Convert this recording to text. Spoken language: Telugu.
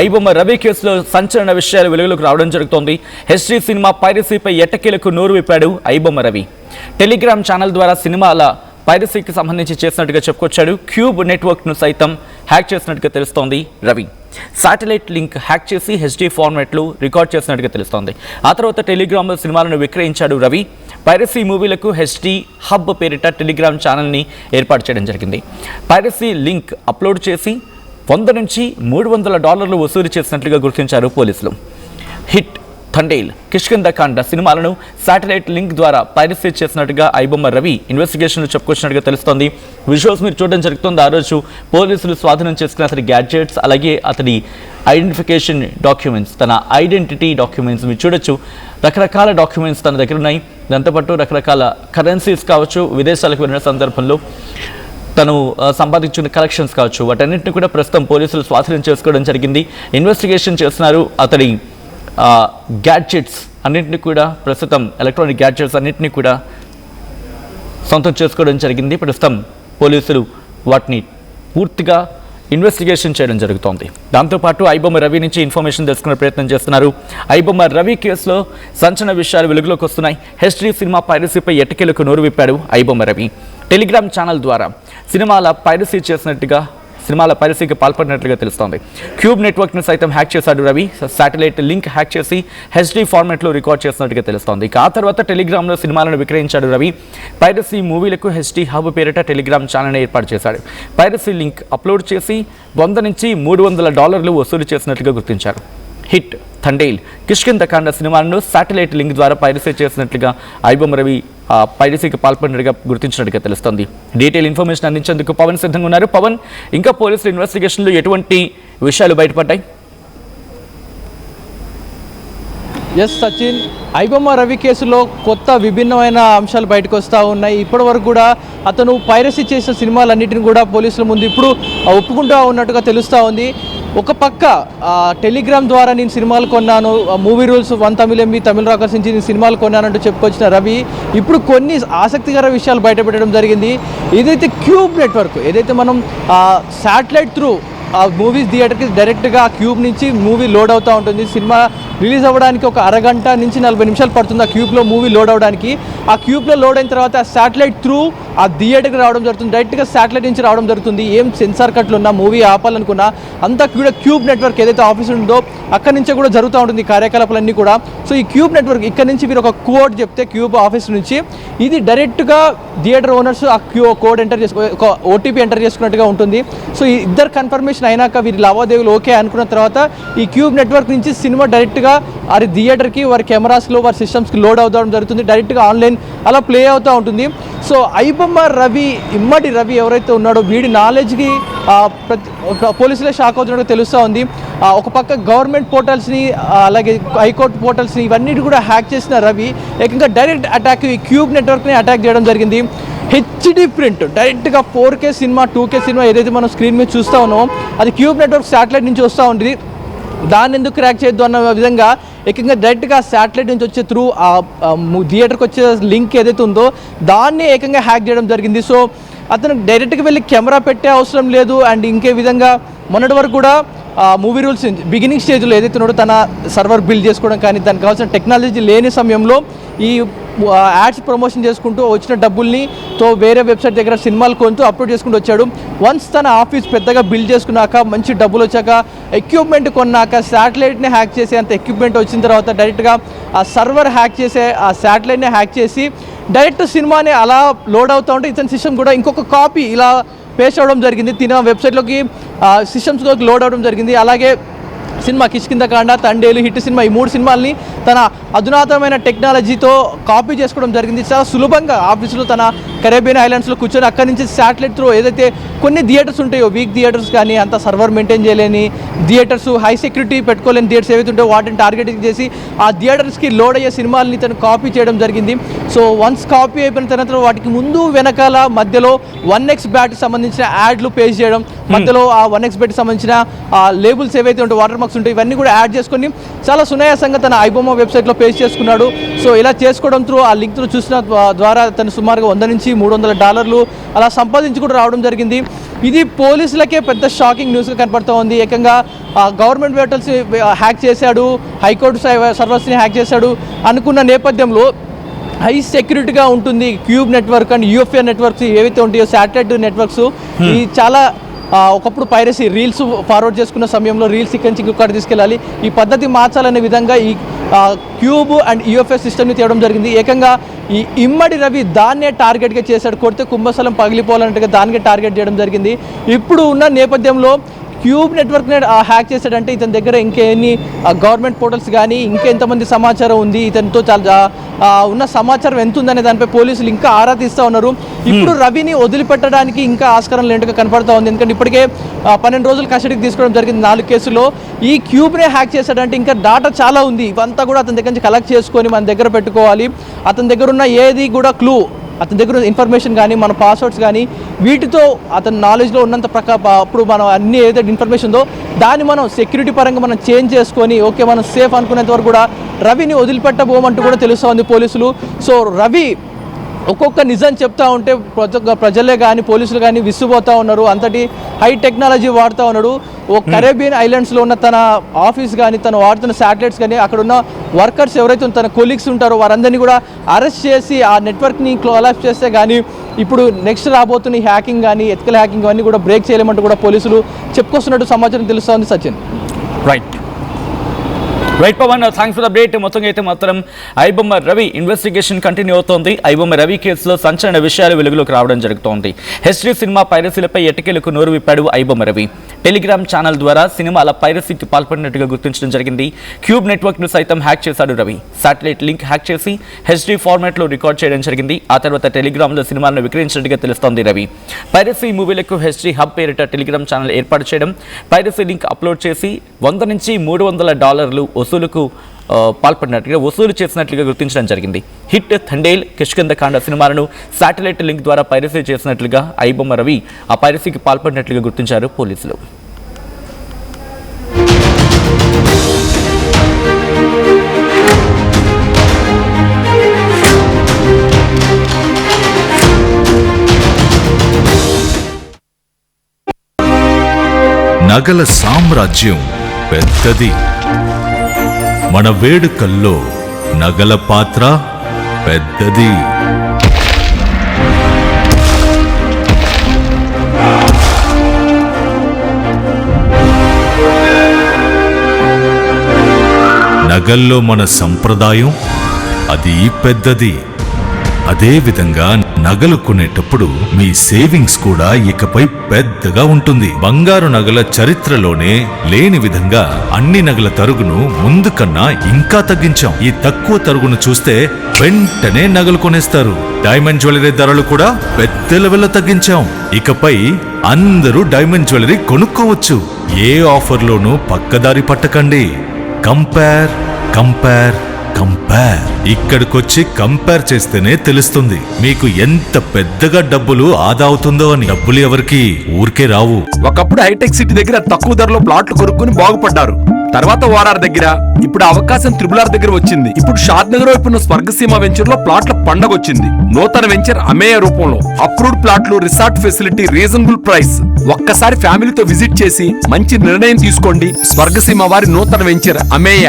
ఐబొమ్మ రవి కేసులో సంచలన విషయాలు వెలుగులోకి రావడం జరుగుతోంది. హెచ్డీ సినిమా పైరసీపై ఎట్టకేలకు నోరు విప్పాడు ఐబొమ్మ రవి. టెలిగ్రామ్ ఛానల్ ద్వారా సినిమాల పైరసీకి సంబంధించి చేసినట్టుగా చెప్పుకొచ్చాడు. క్యూబ్ నెట్వర్క్ను సైతం హ్యాక్ చేసినట్టుగా తెలుస్తోంది రవి. శాటిలైట్ లింక్ హ్యాక్ చేసి హెచ్డీ ఫార్మాట్లో రికార్డ్ చేసినట్టుగా తెలుస్తోంది. ఆ తర్వాత టెలిగ్రామ్లో సినిమాలను విక్రయించాడు రవి. పైరసీ మూవీలకు హెచ్డీ హబ్ పేరిట టెలిగ్రామ్ ఛానల్ని ఏర్పాటు చేయడం జరిగింది. పైరసీ లింక్ అప్లోడ్ చేసి $100 నుంచి $300 వసూలు చేసినట్లుగా గుర్తించారు పోలీసులు. హిట్, థండేల్, కిష్కింధకాండ సినిమాలను శాటిలైట్ లింక్ ద్వారా పైరసీ చేసినట్టుగా ఐబొమ్మ రవి ఇన్వెస్టిగేషన్లు చెప్పుకొచ్చినట్టుగా తెలుస్తోంది. విజువల్స్ మీరు చూడడం జరుగుతుంది. ఆ రోజు పోలీసులు స్వాధీనం చేసుకున్న అతని గ్యాడ్జెట్స్, అలాగే అతని ఐడెంటిఫికేషన్ డాక్యుమెంట్స్, తన ఐడెంటిటీ డాక్యుమెంట్స్ మీరు చూడొచ్చు. రకరకాల డాక్యుమెంట్స్ తన దగ్గర ఉన్నాయి. దాంతోపాటు రకరకాల కరెన్సీస్ కావచ్చు, విదేశాలకు వెళ్ళిన సందర్భంలో తను సంపాదించిన కలెక్షన్స్ కావచ్చు, వాటన్నింటినీ కూడా ప్రస్తుతం పోలీసులు స్వాధీనం చేసుకోవడం జరిగింది. ఇన్వెస్టిగేషన్ చేస్తున్నారు. అతడి గ్యాడ్జెట్స్ అన్నింటినీ కూడా ప్రస్తుతం ఎలక్ట్రానిక్ గ్యాడ్జెట్స్ అన్నింటినీ కూడా సొంతం చేసుకోవడం జరిగింది. ప్రస్తుతం పోలీసులు వాటిని పూర్తిగా ఇన్వెస్టిగేషన్ చేయడం జరుగుతోంది. దాంతోపాటు ఐబొమ్మ రవి నుంచి ఇన్ఫర్మేషన్ తెలుసుకునే ప్రయత్నం చేస్తున్నారు. ఐబొమ్మ రవి కేసులో సంచలన విషయాలు వెలుగులోకి వస్తున్నాయి. హెచ్డీ సినిమా పైరసీపై ఎట్టకేలకు నోరు విప్పాడు ఐబొమ్మ రవి. టెలిగ్రామ్ ఛానల్ ద్వారా సినిమాల పైరసీకి పాల్పడినట్లుగా తెలుస్తోంది. క్యూబ్ నెట్వర్క్ను సైతం హ్యాక్ చేశాడు రవి. శాటిలైట్ లింక్ హ్యాక్ చేసి హెచ్డీ ఫార్మాట్లో రికార్డ్ చేసినట్టుగా తెలుస్తోంది. ఆ తర్వాత టెలిగ్రామ్లో సినిమాలను విక్రయించాడు రవి. పైరసీ మూవీలకు హెచ్డీ హబ్ పేరిట టెలిగ్రామ్ ఛానల్ని ఏర్పాటు చేశాడు. పైరసీ లింక్ అప్లోడ్ చేసి $100 నుంచి $300 వసూలు చేసినట్లుగా గుర్తించారు. హిట్, థండేల్, కిష్కింధకాండ సినిమాలను శాటిలైట్ లింక్ ద్వారా పైరసీ చేసినట్లుగా ఐబొమ్మ రవి పైరసీకి పాల్పడినట్టుగా గుర్తించినట్టుగా తెలుస్తోంది. డీటెయిల్ ఇన్ఫర్మేషన్ అందించేందుకు పవన్ సిద్ధంగా ఉన్నారు. పవన్, ఇంకా పోలీసుల ఇన్వెస్టిగేషన్లో ఎటువంటి విషయాలు బయటపడ్డాయి? ఎస్ సచిన్, ఐబొమ్మ రవి కేసులో కొత్త విభిన్నమైన అంశాలు బయటకు వస్తూ ఉన్నాయి. ఇప్పటి వరకు కూడా అతను పైరసీ చేసిన సినిమాలన్నింటినీ కూడా పోలీసుల ముందు ఇప్పుడు ఒప్పుకుంటూ ఉన్నట్టుగా తెలుస్తూ ఉంది. ఒక పక్క టెలిగ్రామ్ ద్వారా నేను సినిమాలు కొన్నాను, మూవీ రూల్స్ 1 తమిళ MB తమిళ రాకర్స్ నుంచి నేను సినిమాలు కొన్నానంటూ చెప్పుకొచ్చిన రవి ఇప్పుడు కొన్ని ఆసక్తికర విషయాలు బయటపెట్టడం జరిగింది. ఏదైతే క్యూబ్ నెట్వర్క్, ఏదైతే మనం శాటిలైట్ త్రూ ఆ మూవీస్ థియేటర్కి డైరెక్ట్గా క్యూబ్ నుంచి మూవీ లోడ్ అవుతూ ఉంటుంది. సినిమా రిలీజ్ అవ్వడానికి ఒక అరగంట నుంచి 40 నిమిషాలు పడుతుంది ఆ క్యూబ్లో మూవీ లోడ్ అవ్వడానికి. ఆ క్యూబ్లో లోడ్ అయిన తర్వాత ఆ శాటిలైట్ త్రూ ఆ థియేటర్కి రావడం జరుగుతుంది. డైరెక్ట్గా శాటిలైట్ నుంచి రావడం జరుగుతుంది. ఏం సెన్సార్ కట్లు ఉన్నా, మూవీ ఆపాలనుకున్నా అంతా కూడా క్యూబ్ నెట్వర్క్ ఏదైతే ఆఫీస్ ఉందో అక్కడి నుంచే కూడా జరుగుతూ ఉంటుంది కార్యకలాపాలన్నీ కూడా. సో ఈ క్యూబ్ నెట్వర్క్ ఇక్కడ నుంచి మీరు ఒక కోడ్ చెప్తే క్యూబ్ ఆఫీస్ నుంచి ఇది డైరెక్ట్గా థియేటర్ ఓనర్స్ ఆ కోడ్ ఎంటర్ చేసుకో, ఒక OTP ఎంటర్ చేసుకున్నట్టుగా ఉంటుంది. సో ఈ ఇద్దరు కన్ఫర్మేషన్ అయినాక వీరి లావాదేవీలు ఓకే అనుకున్న తర్వాత ఈ క్యూబ్ నెట్వర్క్ నుంచి సినిమా డైరెక్ట్గా వారి థియేటర్కి, వారి కెమెరాస్లో, వారి సిస్టమ్స్కి లోడ్ అవుతూ జరుగుతుంది. డైరెక్ట్గా ఆన్లైన్ అలా ప్లే అవుతూ ఉంటుంది. సో ఐబొమ్మ రవి, ఇమ్మడి రవి ఎవరైతే ఉన్నాడో వీడి నాలెడ్జ్కి పోలీసులే షాక్ అవుతున్నట్టు తెలుస్తూ ఉంది. ఒక పక్క గవర్నమెంట్ పోర్టల్స్ని, అలాగే హైకోర్టు పోర్టల్స్ని ఇవన్నీ కూడా హ్యాక్ చేసిన రవి ఏకంగా డైరెక్ట్ అటాక్ ఈ క్యూబ్ నెట్వర్క్ని అటాక్ చేయడం జరిగింది. హెచ్డీ ప్రింట్ డైరెక్ట్గా 4K సినిమా, 2K సినిమా ఏదైతే మనం స్క్రీన్ మీద చూస్తూ ఉన్నామో అది క్యూబ్ నెట్వర్క్ శాటిలైట్ నుంచి వస్తూ ఉంటుంది. దాన్ని ఎందుకు క్రాక్ చేయొద్దు అన్న విధంగా ఏకంగా డైరెక్ట్గా శాటిలైట్ నుంచి వచ్చే త్రూ ఆ థియేటర్కి వచ్చే లింక్ ఏదైతే ఉందో దాన్ని ఏకంగా హ్యాక్ చేయడం జరిగింది. సో అతను డైరెక్ట్గా వెళ్ళి కెమెరా పెట్టే అవసరం లేదు. అండ్ ఇంకే విధంగా మొన్నటి వరకు కూడా మూవీ రూల్స్ బిగినింగ్ స్టేజ్లో ఏదైతే ఉన్నాడో తన సర్వర్ బిల్డ్ చేసుకోవడం కానీ దానికి కావాల్సిన టెక్నాలజీ లేని సమయంలో ఈ యాడ్స్ ప్రమోషన్ చేసుకుంటూ వచ్చిన డబ్బుల్ని వేరే వెబ్సైట్ దగ్గర సినిమాలు కొంటూ అప్లోడ్ చేసుకుంటూ వచ్చాడు. వన్స్ తన ఆఫీస్ పెద్దగా బిల్డ్ చేసుకున్నాక, మంచి డబ్బులు వచ్చాక, ఎక్విప్మెంట్ కొన్నాక, శాటిలైట్ని హ్యాక్ చేసే అంత ఎక్విప్మెంట్ వచ్చిన తర్వాత డైరెక్ట్గా ఆ సర్వర్ హ్యాక్ చేసే ఆ శాటిలైట్ని హ్యాక్ చేసి డైరెక్ట్ సినిమాని అలా లోడ్ అవుతూ ఉంటే ఇతని సిస్టమ్ కూడా ఇంకొక కాపీ ఇలా పేస్ట్ అవ్వడం జరిగింది. తిన వెబ్సైట్లోకి సిస్టమ్స్లోకి లోడ్ అవ్వడం జరిగింది. అలాగే cinema Kishkindha Kanda, Thandel, hit cinema ఈ 3 సినిమాల్ని తన అధునాతనమైన టెక్నాలజీతో కాపీ చేసుకోవడం జరిగింది. చాలా సులభంగా ఆఫీసులో తన కరేబియన్ ఐలాండ్స్లో కూర్చొని అక్కడి నుంచి శాటిలైట్ త్రూ ఏదైతే కొన్ని థియేటర్స్ ఉంటాయో, వీక్ థియేటర్స్ కానీ అంత సర్వర్ మెయింటైన్ చేయలేని థియేటర్స్, హై సెక్యూరిటీ పెట్టుకోలేని థియేటర్స్ ఏవైతే ఉంటాయో వాటిని టార్గెటింగ్ చేసి ఆ థియేటర్స్కి లోడ్ అయ్యే సినిమాలని తను కాపీ చేయడం జరిగింది. సో వన్స్ కాపీ అయిపోయిన తర్వాత వాటికి ముందు వెనకాల మధ్యలో 1X బ్యాట్కి సంబంధించిన యాడ్లు పేస్ట్ చేయడం, మధ్యలో ఆ 1X బ్యాట్కి సంబంధించిన లేబుల్స్ ఏవైతే ఉంటాయో వాటర్ నెట్వర్క్స్ ఉంటాయి, ఇవన్నీ కూడా యాడ్ చేసుకొని చాలా సునాయాసంగా తన ఐబొమ్మ వెబ్సైట్లో పేస్ట్ చేసుకున్నాడు. సో ఇలా చేసుకోవడం త్రూ ఆ లింక్ త్రూ చూసిన ద్వారా తను సుమారుగా $100 నుంచి $300 అలా సంపాదించి కూడా రావడం జరిగింది. ఇది పోలీసులకే పెద్ద షాకింగ్ న్యూస్గా కనపడుతూ ఉంది. ఏకంగా గవర్నమెంట్ వెహికల్స్ హ్యాక్ చేశాడు, హైకోర్టు సర్వర్స్ని హ్యాక్ చేశాడు అనుకున్న నేపథ్యంలో హై సెక్యూరిటీగా ఉంటుంది cube network and UFA networks ఏవైతే ఉంటాయో శాటిలైట్ నెట్వర్క్స్, ఈ చాలా ఒకప్పుడు పైరసీ రీల్స్ ఫార్వర్డ్ చేసుకున్న సమయంలో రీల్స్ ఇక్కడి నుంచి ఇంకొకటి తీసుకెళ్ళాలి, ఈ పద్ధతి మార్చాలనే విధంగా ఈ క్యూబ్ అండ్ యూఎఫ్ఏ సిస్టమ్ని తేవడం జరిగింది. ఏకంగా ఈ ఇమ్మడి రవి దాన్నే టార్గెట్గా చేశాడు. కొడితే కుంభస్థలం పగిలిపోవాలన్నట్టుగా దానికే టార్గెట్ చేయడం జరిగింది. ఇప్పుడు ఉన్న నేపథ్యంలో క్యూబ్ నెట్వర్క్ని హ్యాక్ చేశాడంటే ఇతని దగ్గర ఇంకెన్ని గవర్నమెంట్ పోర్టల్స్ కానీ ఇంకెంతమంది సమాచారం ఉంది, ఇతనితో చాలా ఉన్న సమాచారం ఎంత ఉందనే దానిపై పోలీసులు ఇంకా ఆరా తీస్తూ ఉన్నారు. ఇప్పుడు రవిని వదిలిపెట్టడానికి ఇంకా ఆస్కారం లేనట్టుగా కనపడుతూ ఉంది. ఎందుకంటే ఇప్పటికే 12 రోజులు కస్టడీకి తీసుకోవడం జరిగింది 4 కేసుల్లో. ఈ క్యూబ్నే హ్యాక్ చేశాడంటే ఇంకా డాటా చాలా ఉంది, ఇవంతా కూడా అతని దగ్గర నుంచి కలెక్ట్ చేసుకొని మన దగ్గర పెట్టుకోవాలి. అతని దగ్గర ఉన్న ఏది కూడా క్లూ, అతని దగ్గర ఇన్ఫర్మేషన్ కానీ మన పాస్వర్డ్స్ కానీ వీటితో అతని నాలెడ్జ్లో ఉన్నంత అప్పుడు మనం అన్ని ఏదైతే ఇన్ఫర్మేషన్ ఉందో దాన్ని మనం సెక్యూరిటీ పరంగా మనం చేంజ్ చేసుకొని ఓకే మనం సేఫ్ అనుకునేంత వరకు కూడా రవిని వదిలిపెట్టబోమంటూ కూడా తెలుస్తోంది పోలీసులు. సో రవి ఒక్కొక్క నిజం చెప్తా ఉంటే ప్రజలే కానీ పోలీసులు కానీ విసిపోతూ ఉన్నారు. అంతటి హై టెక్నాలజీ వాడుతూ ఉన్నాడు. ఓ కరేబియన్ ఐలాండ్స్లో ఉన్న తన ఆఫీస్ కానీ తను వాడుతున్న శాటిలైట్స్ కానీ అక్కడ ఉన్న వర్కర్స్ ఎవరైతే తన కొలీగ్స్ ఉంటారో వారందరినీ కూడా అరెస్ట్ చేసి ఆ నెట్వర్క్ని కొలాప్స్ చేస్తే కానీ ఇప్పుడు నెక్స్ట్ రాబోతున్న హ్యాకింగ్ కానీ ఎథికల్ హ్యాకింగ్ అన్నీ కూడా బ్రేక్ చేయలేమంటూ కూడా పోలీసులు చెప్పుకొస్తున్నట్టు సమాచారం తెలుస్తోంది. Sachin. Right Pavan, thanks for update. మొత్తంగా అయితే మాత్రం ఐబొమ్మ రవి ఇన్వెస్టిగేషన్ కంటిన్యూ అవుతోంది. ఐబొమ్మ రవి కేసులో సంచలన విషయాలు వెలుగులోకి రావడం జరుగుతోంది. హిస్టరీ సినిమా పైరసీలపై ఎట్టకేలకు నోరు విప్పాడు ఐబొమ్మ రవి. టెలిగ్రామ్ ఛానల్ ద్వారా సినిమాల పైరసీకి పాల్పడినట్టుగా గుర్తించడం జరిగింది. క్యూబ్ నెట్వర్క్ను సైతం హ్యాక్ చేశాడు రవి. శాటిలైట్ లింక్ హ్యాక్ చేసి హెచ్డీ ఫార్మాట్లో రికార్డ్ చేయడం జరిగింది. ఆ తర్వాత టెలిగ్రామ్లో సినిమాలను విక్రయించినట్టుగా తెలుస్తోంది రవి. పైరసీ మూవీలకు హెచ్డీ హబ్ పేరిట టెలిగ్రామ్ ఛానల్ ఏర్పాటు చేయడం, పైరసీ లింక్ అప్లోడ్ చేసి $100 నుంచి $300 వసూలుకు పాల్పడినట్లుగా వసూలు చేసినట్లుగా గుర్తించడం జరిగింది. హిట్, థండేల్, కిష్కింధకాండ సినిమాలను శాటిలైట్ లింక్ ద్వారా పైరసీ చేసినట్లుగా ఐబొమ్మ రవి ఆ పైరసీకి పాల్పడినట్లుగా గుర్తించారు పోలీసులు. నగల సామ్రాజ్యం పెద్దది. మన వేడుకల్లో నగల పాత్ర పెద్దది. నగల్లో మన సంప్రదాయం అది పెద్దది. అదే విధంగా నగలు కొనేటప్పుడు మీ సేవింగ్స్ కూడా ఇకపై పెద్దగా ఉంటుంది. బంగారు నగల చరిత్రలోనే లేని విధంగా అన్ని నగల తరుగును ముందు కన్నా ఇంకా తగ్గించాం. ఈ తక్కువ తరుగును చూస్తే వెంటనే నగలు కొనేస్తారు. డైమండ్ జ్యువెలరీ ధరలు కూడా పెద్ద లెవెల్లో తగ్గించాం. ఇకపై అందరూ డైమండ్ జ్యువెలరీ కొనుక్కోవచ్చు. ఏ ఆఫర్లోనూ పక్కదారి పట్టకండి. Compare compare compare. ఇక్కడికొచ్చి కంపేర్ చేస్తేనే తెలుస్తుంది మీకు ఎంత పెద్దగా డబ్బులు ఆదా అవుతుందో అని. డబ్బులు ఎవరికి ఊరికే రావు. ఒకప్పుడు హైటెక్ సిటీ దగ్గర తక్కువ ధరలో ప్లాట్లు కొనుక్కుని బాగుపడ్డారు. తర్వాత ఓఆర్ఆర్ దగ్గర, ఇప్పుడు అవకాశం త్రిబుల్ దగ్గర వచ్చింది. ఇప్పుడు షాద్ నగర్ వైపు ఉన్న స్వర్గసీమ వెంచర్ లో ప్లాట్ల పండగ వచ్చింది. నూతన వెంచర్ అమేయ రూపంలో అప్రూవ్డ్ ప్లాట్లు, రిసార్ట్ ఫెసిలిటీ, రీజనబుల్ ప్రైస్. ఒక్కసారి ఫ్యామిలీతో విజిట్ చేసి మంచి నిర్ణయం తీసుకోండి. స్వర్గసీమ వారి నూతన వెంచర్ అమేయ.